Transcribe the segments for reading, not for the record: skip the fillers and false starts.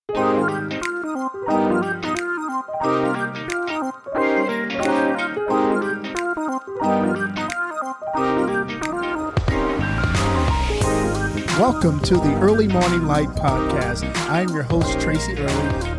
Welcome to the Early Morning Light Podcast. I am your host, Tracy Early,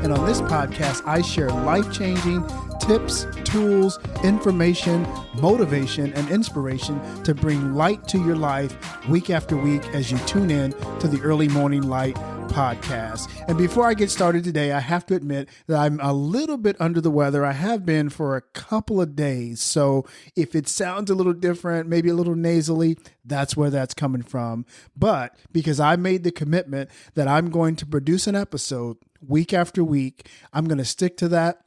and on this podcast, I share life-changing tips, tools, information, motivation, and inspiration to bring light to your life week after week as you tune in to the Early Morning Light Podcast. And before I get started today, I have to admit that I'm a little bit under the weather. I have been for a couple of days. So if it sounds a little different, maybe a little nasally, that's where that's coming from. But because I made the commitment that I'm going to produce an episode week after week, I'm going to stick to that.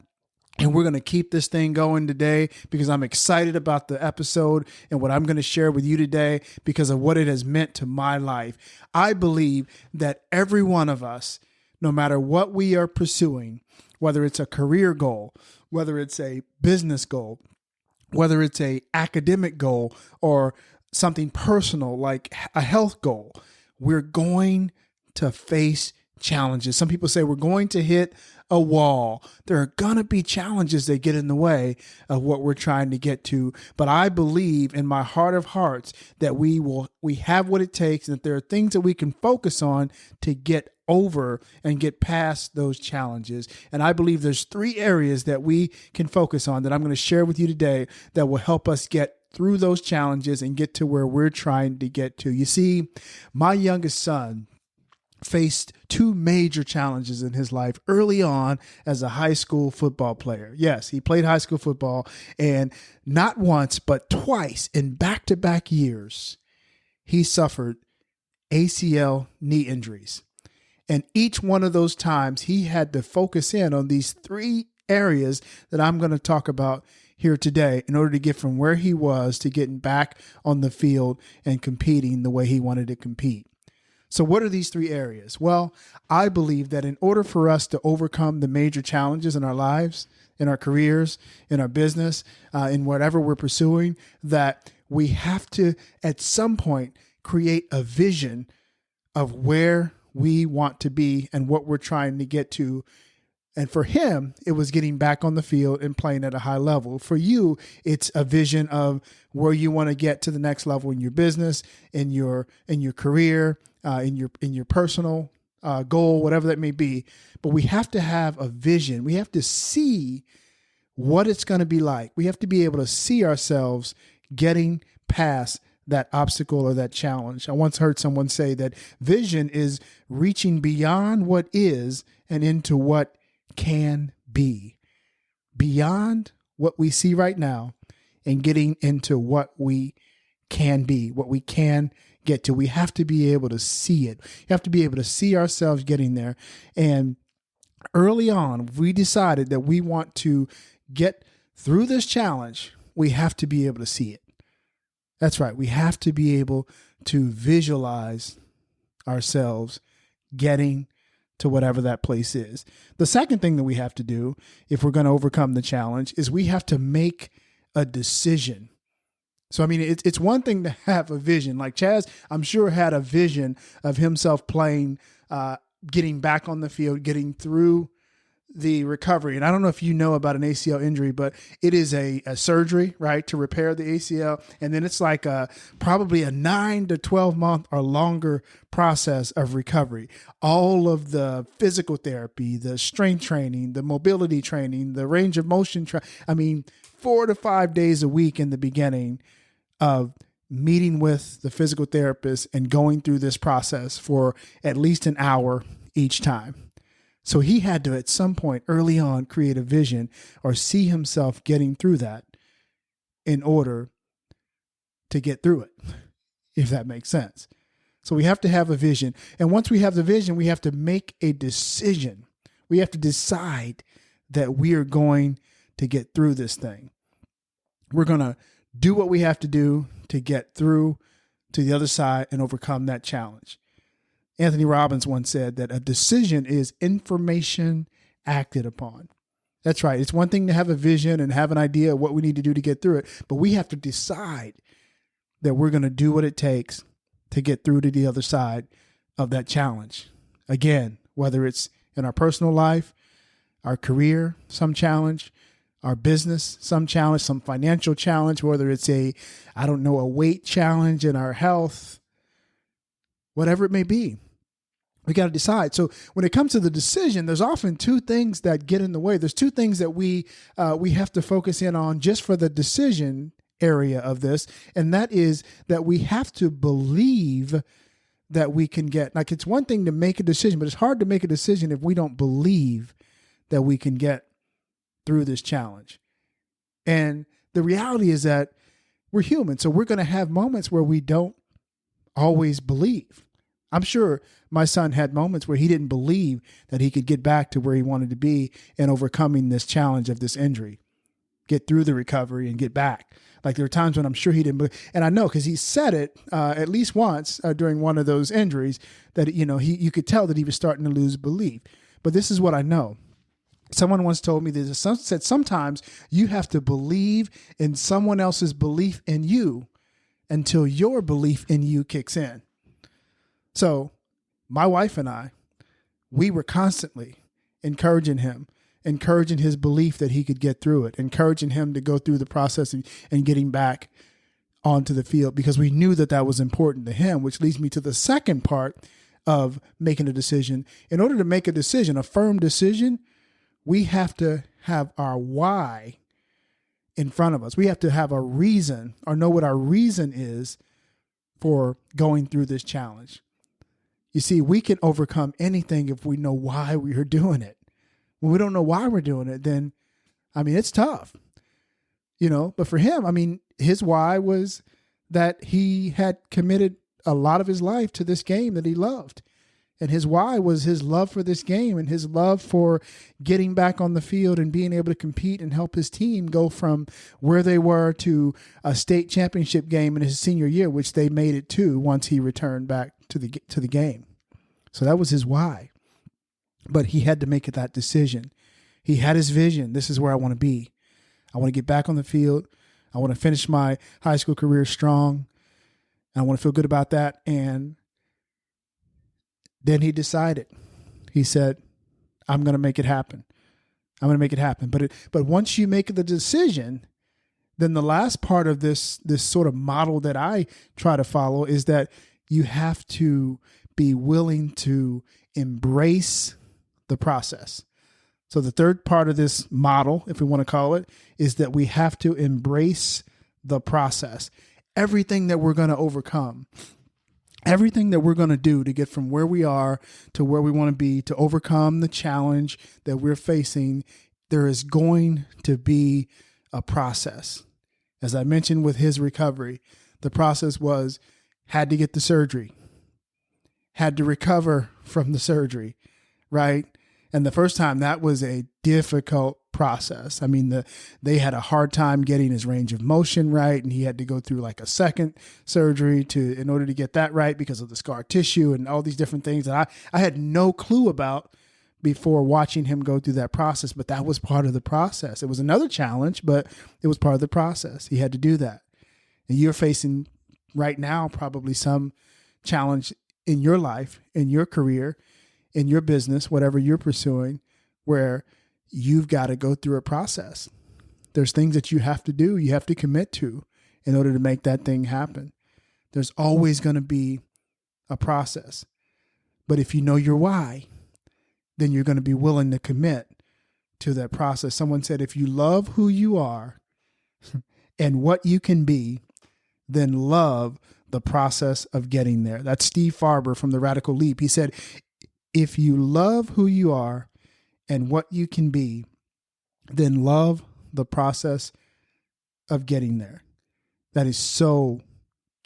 And we're going to keep this thing going today because I'm excited about the episode and what I'm going to share with you today because of what it has meant to my life. I believe that every one of us, no matter what we are pursuing, whether it's a career goal, whether it's a business goal, whether it's a academic goal or something personal like a health goal, we're going to face challenges. Some people say we're going to hit a wall. There are going to be challenges that get in the way of what we're trying to get to. But I believe in my heart of hearts that we have what it takes, and that there are things that we can focus on to get over and get past those challenges. And I believe there's 3 areas that we can focus on that I'm going to share with you today that will help us get through those challenges and get to where we're trying to get to. You see, my youngest son faced 2 major challenges in his life early on as a high school football player. Yes, he played high school football, and not once, but twice in back-to-back years, he suffered ACL knee injuries. And each one of those times, he had to focus in on these 3 areas that I'm going to talk about here today in order to get from where he was to getting back on the field and competing the way he wanted to compete. So what are these 3 areas? Well, I believe that in order for us to overcome the major challenges in our lives, in our careers, in our business, in whatever we're pursuing, that we have to, at some point, create a vision of where we want to be and what we're trying to get to. And for him, it was getting back on the field and playing at a high level. For you, it's a vision of where you want to get to the next level in your business, in your career, in your personal goal, whatever that may be. But we have to have a vision. We have to see what it's going to be like. We have to be able to see ourselves getting past that obstacle or that challenge. I once heard someone say that vision is reaching beyond what is and into what can be, beyond what we see right now and getting into what we can be, what we can get to. We have to be able to see it. You have to be able to see ourselves getting there. And early on, we decided that we want to get through this challenge. We have to be able to see it. That's right. We have to be able to visualize ourselves getting to whatever that place is. The second thing that we have to do if we're going to overcome the challenge is we have to make a decision. So, I mean, it's one thing to have a vision. Like Chaz, I'm sure, had a vision of himself playing, getting back on the field, getting through the recovery. And I don't know if you know about an ACL injury, but it is a surgery, right, to repair the ACL. And then it's like probably a 9 to 12 month or longer process of recovery. All of the physical therapy, the strength training, the mobility training, the range of motion. 4 to 5 days a week in the beginning of meeting with the physical therapist and going through this process for at least an hour each time. So he had to, at some point early on, create a vision or see himself getting through that in order to get through it, if that makes sense. So we have to have a vision. And once we have the vision, we have to make a decision. We have to decide that we are going to get through this thing. We're going to do what we have to do to get through to the other side and overcome that challenge. Anthony Robbins once said that a decision is information acted upon. That's right. It's one thing to have a vision and have an idea of what we need to do to get through it, but we have to decide that we're going to do what it takes to get through to the other side of that challenge. Again, whether it's in our personal life, our career, some challenge, our business, some challenge, some financial challenge, whether it's a weight challenge in our health, whatever it may be. We got to decide. So when it comes to the decision, there's often two things that get in the way. There's two things that we have to focus in on just for the decision area of this. And that is that we have to believe that we can get, like, it's one thing to make a decision, but it's hard to make a decision if we don't believe that we can get through this challenge. And the reality is that we're human. So we're going to have moments where we don't always believe. I'm sure my son had moments where he didn't believe that he could get back to where he wanted to be in overcoming this challenge of this injury, get through the recovery and get back. Like, there were times when I'm sure he didn't believe, and I know because he said it at least once during one of those injuries that, you could tell that he was starting to lose belief. But this is what I know. Someone once told me this, said sometimes you have to believe in someone else's belief in you until your belief in you kicks in. So my wife and I, we were constantly encouraging him, encouraging his belief that he could get through it, encouraging him to go through the process and getting back onto the field, because we knew that that was important to him, which leads me to the second part of making a decision. In order to make a decision, a firm decision, we have to have our why in front of us. We have to have a reason, or know what our reason is for going through this challenge. You see, we can overcome anything if we know why we are doing it. When we don't know why we're doing it, then, it's tough, but for him, his why was that he had committed a lot of his life to this game that he loved. And his why was his love for this game and his love for getting back on the field and being able to compete and help his team go from where they were to a state championship game in his senior year, which they made it to once he returned back to the game. So that was his why. But he had to make that decision. He had his vision. This is where I want to be. I want to get back on the field. I want to finish my high school career strong. I want to feel good about that. And then he decided. He said, I'm going to make it happen. I'm going to make it happen. But once you make the decision, then the last part of this sort of model that I try to follow is that you have to be willing to embrace the process. So the third part of this model, if we want to call it, is that we have to embrace the process. Everything that we're going to overcome, everything that we're going to do to get from where we are to where we want to be, to overcome the challenge that we're facing, there is going to be a process. As I mentioned with his recovery, the process was, had to get the surgery, had to recover from the surgery, right? And the first time, that was a difficult process. They had a hard time getting his range of motion right, and he had to go through like a second surgery in order to get that right because of the scar tissue and all these different things that I had no clue about before watching him go through that process. But that was part of the process. It was another challenge, but it was part of the process. He had to do that. And you're facing right now probably some challenge in your life, in your career, in your business, whatever you're pursuing, where you've got to go through a process. There's things that you have to do, you have to commit to in order to make that thing happen. There's always going to be a process. But if you know your why, then you're going to be willing to commit to that process. Someone said, if you love who you are and what you can be, then love the process of getting there. That's Steve Farber from The Radical Leap. He said, if you love who you are and what you can be, then love the process of getting there. That is so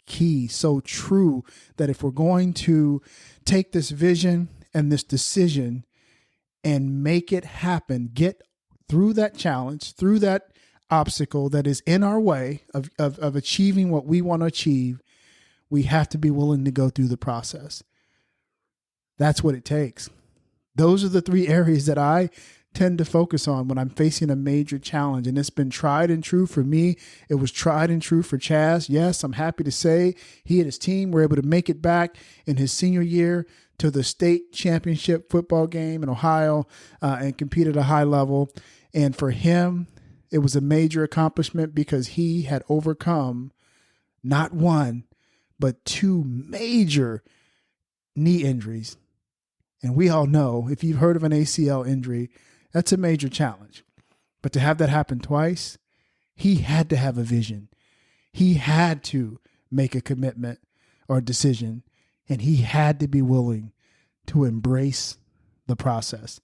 key, so true, that if we're going to take this vision and this decision and make it happen, get through that challenge, through that obstacle that is in our way of achieving what we want to achieve, we have to be willing to go through the process. That's what it takes. Those are the three areas that I tend to focus on when I'm facing a major challenge. And it's been tried and true for me. It was tried and true for Chaz. Yes, I'm happy to say he and his team were able to make it back in his senior year to the state championship football game in Ohio and compete at a high level. And for him, it was a major accomplishment because he had overcome not one, but two major knee injuries. And we all know, if you've heard of an ACL injury, that's a major challenge. But to have that happen twice, he had to have a vision. He had to make a commitment or a decision, and he had to be willing to embrace the process.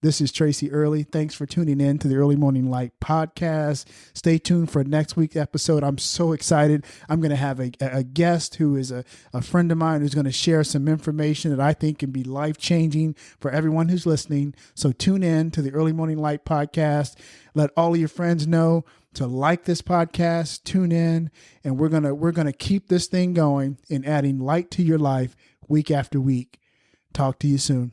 This is Tracy Early. Thanks for tuning in to the Early Morning Light podcast. Stay tuned for next week's episode. I'm so excited. I'm going to have a guest who is a friend of mine who's going to share some information that I think can be life-changing for everyone who's listening. So tune in to the Early Morning Light podcast. Let all of your friends know to like this podcast, tune in, and we're going to keep this thing going and adding light to your life week after week. Talk to you soon.